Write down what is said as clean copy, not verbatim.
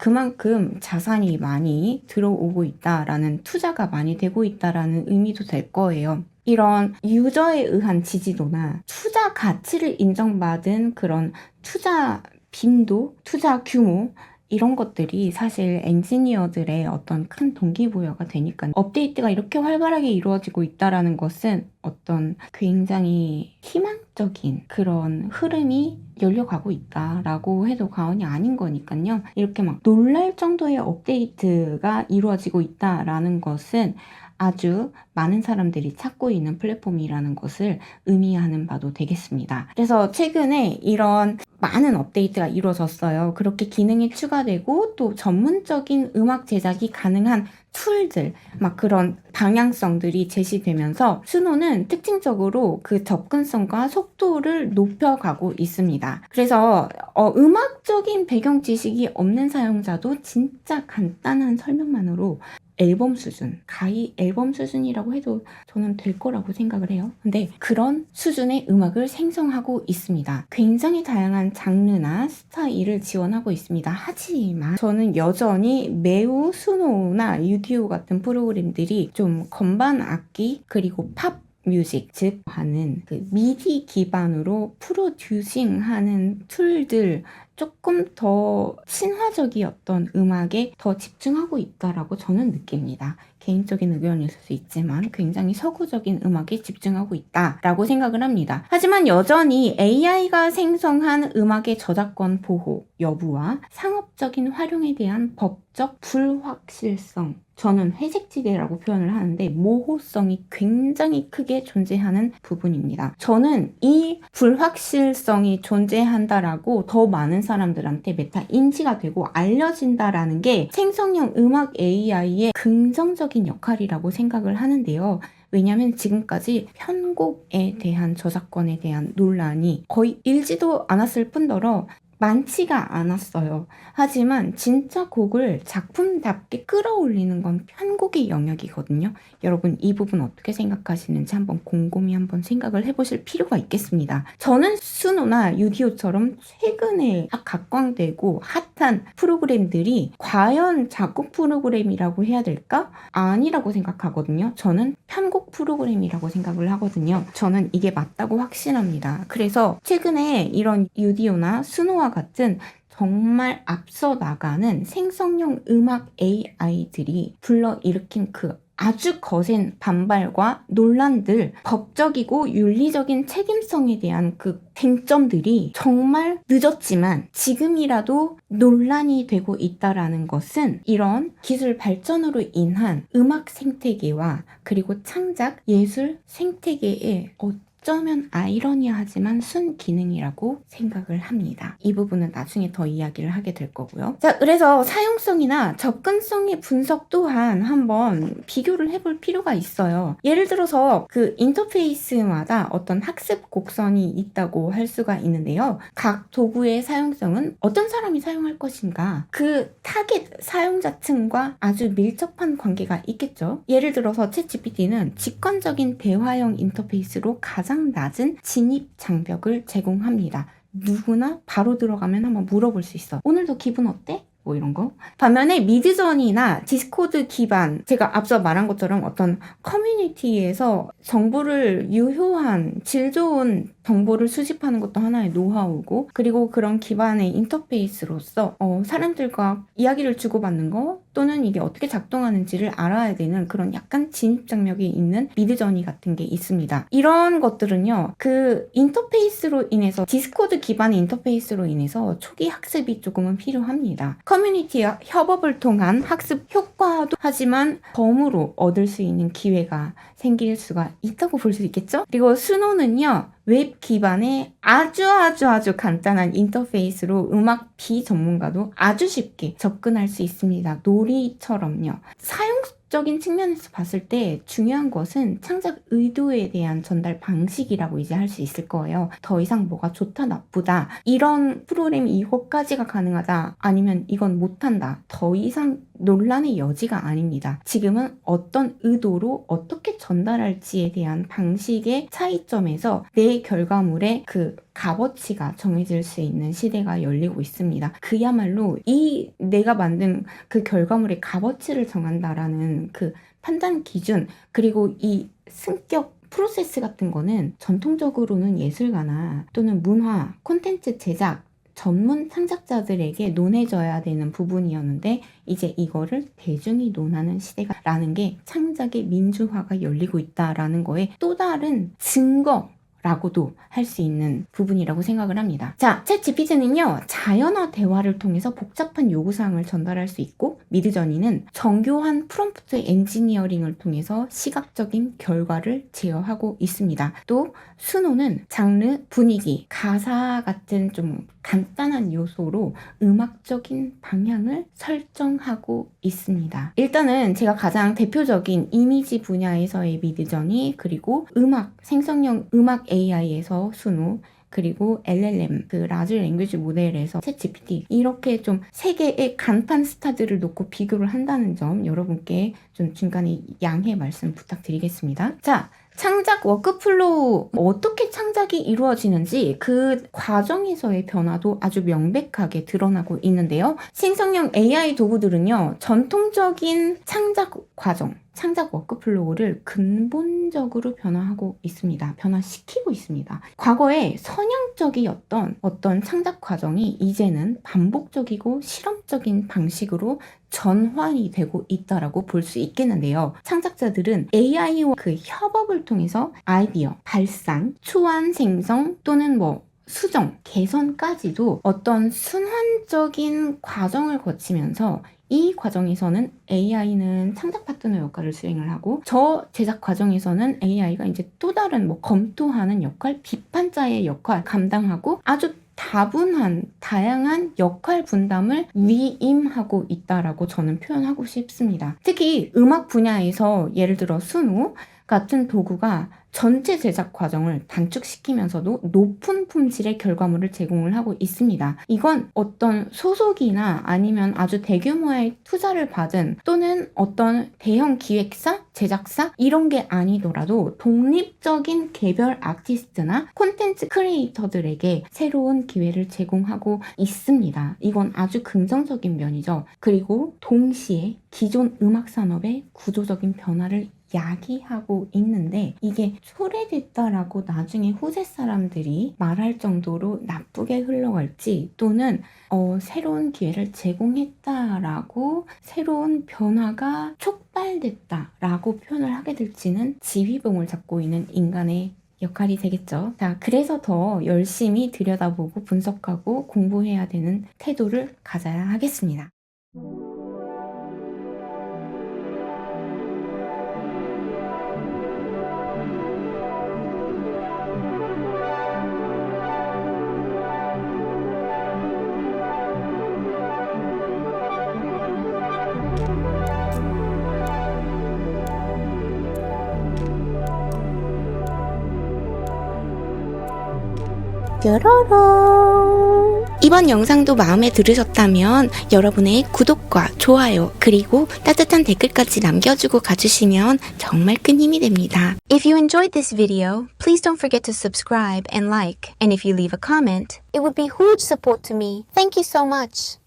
그만큼 자산이 많이 들어오고 있다라는, 투자가 많이 되고 있다라는 의미도 될 거예요. 이런 유저에 의한 지지도나 투자 가치를 인정받은 그런 투자 빈도, 투자 규모, 이런 것들이 사실 엔지니어들의 어떤 큰 동기부여가 되니까 업데이트가 이렇게 활발하게 이루어지고 있다라는 것은 어떤 굉장히 희망적인 그런 흐름이 열려가고 있다라고 해도 과언이 아닌 거니까요. 이렇게 막 놀랄 정도의 업데이트가 이루어지고 있다라는 것은 아주 많은 사람들이 찾고 있는 플랫폼이라는 것을 의미하는 바도 되겠습니다. 그래서 최근에 이런 많은 업데이트가 이루어졌어요. 그렇게 기능이 추가되고 또 전문적인 음악 제작이 가능한 툴들, 막 그런 방향성들이 제시되면서 수노는 특징적으로 그 접근성과 속도를 높여가고 있습니다. 그래서 음악적인 배경 지식이 없는 사용자도 진짜 간단한 설명만으로 앨범 수준, 가히 앨범 수준이라고 해도 저는 될 거라고 생각을 해요. 근데 그런 수준의 음악을 생성하고 있습니다. 굉장히 다양한 장르나 스타일을 지원하고 있습니다. 하지만 저는 여전히 매우 수노나 유디오 같은 프로그램들이 좀 건반 악기 그리고 팝 뮤직, 즉 하는 그 미디 기반으로 프로듀싱하는 툴들, 조금 더 친화적이었던 음악에 더 집중하고 있다라고 저는 느낍니다. 개인적인 의견일 수 있지만 굉장히 서구적인 음악에 집중하고 있다라고 생각을 합니다. 하지만 여전히 AI가 생성한 음악의 저작권 보호 여부와 상업적인 활용에 대한 법적 불확실성, 저는 회색지대라고 표현을 하는데 모호성이 굉장히 크게 존재하는 부분입니다. 저는 이 불확실성이 존재한다라고 더 많은 사람들한테 메타 인지가 되고 알려진다라는 게 생성형 음악 AI의 긍정적인 역할이라고 생각을 하는데요. 왜냐하면 지금까지 편곡에 대한 저작권에 대한 논란이 거의 일지도 않았을 뿐더러 많지가 않았어요. 하지만 진짜 곡을 작품답게 끌어올리는 건 편곡의 영역이거든요. 여러분 이 부분 어떻게 생각하시는지 한번 곰곰이 한번 생각을 해보실 필요가 있겠습니다. 저는 수노나 유디오처럼 최근에 각광되고 핫한 프로그램들이 과연 작곡 프로그램이라고 해야 될까? 아니라고 생각하거든요. 저는 편곡 프로그램이라고 생각을 하거든요. 저는 이게 맞다고 확신합니다. 그래서 최근에 이런 유디오나 수노와 같은 정말 앞서 나가는 생성형 음악 AI들이 불러일으킨 그 아주 거센 반발과 논란들, 법적이고 윤리적인 책임성에 대한 그 쟁점들이 정말 늦었지만 지금이라도 논란이 되고 있다라는 것은 이런 기술 발전으로 인한 음악 생태계와 그리고 창작 예술 생태계에 어쩌면 아이러니하지만 순기능이라고 생각을 합니다. 이 부분은 나중에 더 이야기를 하게 될 거고요. 자, 그래서 사용성이나 접근성의 분석 또한 한번 비교를 해볼 필요가 있어요. 예를 들어서 그 인터페이스마다 어떤 학습 곡선이 있다고 할 수가 있는데요. 각 도구의 사용성은 어떤 사람이 사용할 것인가, 그 타겟 사용자층과 아주 밀접한 관계가 있겠죠. 예를 들어서 챗GPT는 직관적인 대화형 인터페이스로 가장 낮은 진입 장벽을 제공합니다. 누구나 바로 들어가면 한번 물어볼 수 있어. 오늘도 기분 어때? 뭐 이런 거. 반면에 미드저니나 디스코드 기반, 제가 앞서 말한 것처럼 어떤 커뮤니티에서 정보를 유효한 질 좋은 정보를 수집하는 것도 하나의 노하우고, 그리고 그런 기반의 인터페이스로서 사람들과 이야기를 주고받는 거 또는 이게 어떻게 작동하는지를 알아야 되는 그런 약간 진입장벽이 있는 미드저니 같은 게 있습니다. 이런 것들은요, 그 인터페이스로 인해서, 디스코드 기반의 인터페이스로 인해서 초기 학습이 조금은 필요합니다. 커뮤니티와 협업을 통한 학습 효과도 하지만 덤으로 얻을 수 있는 기회가 생길 수가 있다고 볼 수 있겠죠? 그리고 수노는요, 웹 기반의 아주 간단한 인터페이스로 음악 비전문가도 아주 쉽게 접근할 수 있습니다. 놀이처럼요. 사용적인 측면에서 봤을 때 중요한 것은 창작 의도에 대한 전달 방식이라고 이제 할 수 있을 거예요. 더 이상 뭐가 좋다 나쁘다, 이런 프로그램이 이것까지가 가능하다, 아니면 이건 못한다, 더 이상 논란의 여지가 아닙니다. 지금은 어떤 의도로 어떻게 전달할지에 대한 방식의 차이점에서 내 결과물의 그 값어치가 정해질 수 있는 시대가 열리고 있습니다. 그야말로 이 내가 만든 그 결과물의 값어치를 정한다라는 그 판단 기준, 그리고 이 승격 프로세스 같은 거는 전통적으로는 예술가나 또는 문화, 콘텐츠 제작 전문 창작자들에게 논해져야 되는 부분이었는데, 이제 이거를 대중이 논하는 시대가라는 게 창작의 민주화가 열리고 있다라는 거에 또 다른 증거라고도 할 수 있는 부분이라고 생각을 합니다. 자, 챗GPT는요, 자연어 대화를 통해서 복잡한 요구사항을 전달할 수 있고, 미드저니는 정교한 프롬프트 엔지니어링을 통해서 시각적인 결과를 제어하고 있습니다. 또 수노는 장르, 분위기, 가사 같은 좀 간단한 요소로 음악적인 방향을 설정하고 있습니다. 일단은 제가 가장 대표적인 이미지 분야에서의 미드저니, 그리고 음악, 생성형 음악 AI에서 수노, 그리고 LLM, 그 라지 랭귀지 모델에서 챗GPT, 이렇게 좀 세 개의 간판 스타들을 놓고 비교를 한다는 점 여러분께 좀 중간에 양해 말씀 부탁드리겠습니다. 자, 창작 워크플로우, 어떻게 창작이 이루어지는지 그 과정에서의 변화도 아주 명백하게 드러나고 있는데요. 생성형 AI 도구들은요, 전통적인 창작 과정, 창작 워크플로우를 근본적으로 변화하고 있습니다. 변화시키고 있습니다. 과거에 선형적이었던 어떤 창작 과정이 이제는 반복적이고 실험적인 방식으로 전환이 되고 있다라고 볼 수 있겠는데요. 창작자들은 AI와 그 협업을 통해서 아이디어, 발상, 초안 생성 또는 수정, 개선까지도 어떤 순환적인 과정을 거치면서, 이 과정에서는 AI는 창작 파트너 역할을 수행을 하고, 저 제작 과정에서는 AI가 이제 또 다른 검토하는 역할, 비판자의 역할 감당하고 아주 다분한 다양한 역할 분담을 위임하고 있다라고 저는 표현하고 싶습니다. 특히 음악 분야에서 예를 들어 수노 같은 도구가 전체 제작 과정을 단축시키면서도 높은 품질의 결과물을 제공을 하고 있습니다. 이건 어떤 소속이나 아니면 아주 대규모의 투자를 받은, 또는 어떤 대형 기획사, 제작사 이런 게 아니더라도 독립적인 개별 아티스트나 콘텐츠 크리에이터들에게 새로운 기회를 제공하고 있습니다. 이건 아주 긍정적인 면이죠. 그리고 동시에 기존 음악 산업의 구조적인 변화를 야기하고 있는데, 이게 초래됐다라고 나중에 후세 사람들이 말할 정도로 나쁘게 흘러갈지, 또는 새로운 기회를 제공했다라고 새로운 변화가 촉발됐다라고 표현을 하게 될지는 지휘봉을 잡고 있는 인간의 역할이 되겠죠. 자, 그래서 더 열심히 들여다보고 분석하고 공부해야 되는 태도를 가져야 하겠습니다. 뾰로롱. 이번 영상도 마음에 들으셨다면 여러분의 구독과 좋아요, 그리고 따뜻한 댓글까지 남겨주고 가주시면 정말 큰 힘이 됩니다. If you enjoyed this video, please don't forget to subscribe and like. And if you leave a comment, it would be huge support to me. Thank you so much.